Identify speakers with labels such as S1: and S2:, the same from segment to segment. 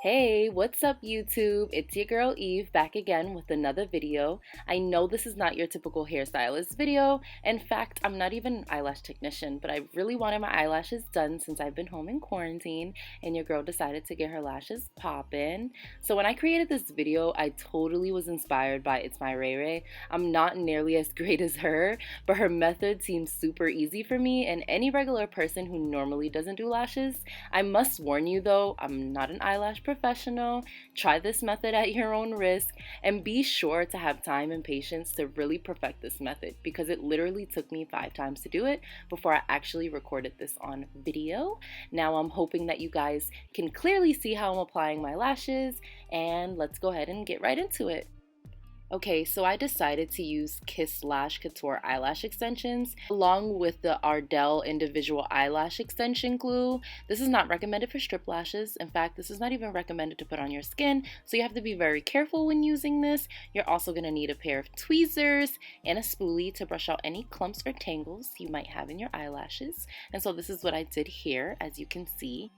S1: Hey, what's up YouTube? It's your girl Eve back again with another video. I know this is not your typical hairstylist video. In fact, I'm not even an eyelash technician, but I really wanted my eyelashes done since I've been home in quarantine and your girl decided to get her lashes poppin'. So when I created this video, I totally was inspired by ItsMyRayeRaye. I'm not nearly as great as her, but her method seems super easy for me and any regular person who normally doesn't do lashes. I must warn you though, I'm not an eyelash professional. Try this method at your own risk and be sure to have time and patience to really perfect this method because it literally took me 5 times to do it before I actually recorded this on video. Now I'm hoping that you guys can clearly see how I'm applying my lashes, and let's go ahead and get right into it. Okay, so I decided to use Kiss Lash Couture eyelash extensions along with the Ardell individual eyelash extension glue. This is not recommended for strip lashes. In fact, this is not even recommended to put on your skin, so you have to be very careful when using this. You're also going to need a pair of tweezers and a spoolie to brush out any clumps or tangles you might have in your eyelashes. And so this is what I did here, as you can see.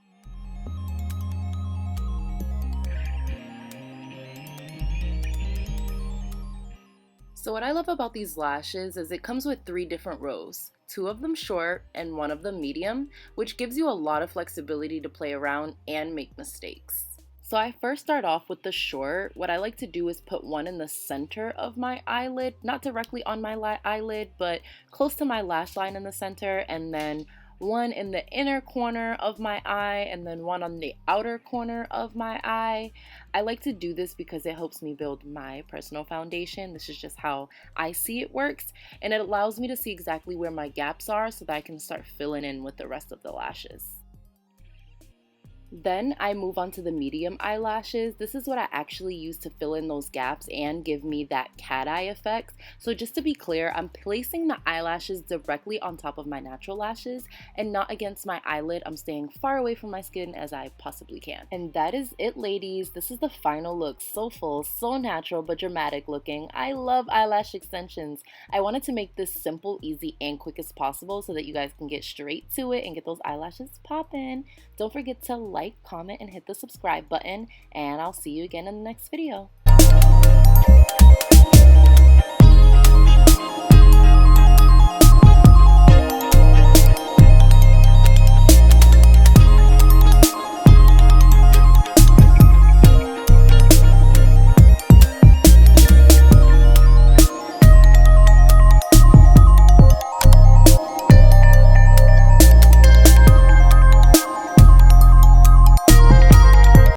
S1: So what I love about these lashes is it comes with 3 different rows, 2 of them short and 1 of them medium, which gives you a lot of flexibility to play around and make mistakes. So I first start off with the short. What I like to do is put one in the center of my eyelid, not directly on my eyelid, but close to my lash line in the center, and then one in the inner corner of my eye, and then one on the outer corner of my eye. I like to do this because it helps me build my personal foundation. This is just how I see it works, and it allows me to see exactly where my gaps are so that I can start filling in with the rest of the lashes. Then I move on to the medium eyelashes. This is what I actually use to fill in those gaps and give me that cat eye effect. So just to be clear, I'm placing the eyelashes directly on top of my natural lashes and not against my eyelid. I'm staying far away from my skin as I possibly can. And that is it, ladies. This is the final look. So full, so natural, but dramatic looking. I love eyelash extensions. I wanted to make this simple, easy, and quick as possible so that you guys can get straight to it and get those eyelashes popping. Don't forget to like, comment, and hit the subscribe button, and I'll see you again in the next video.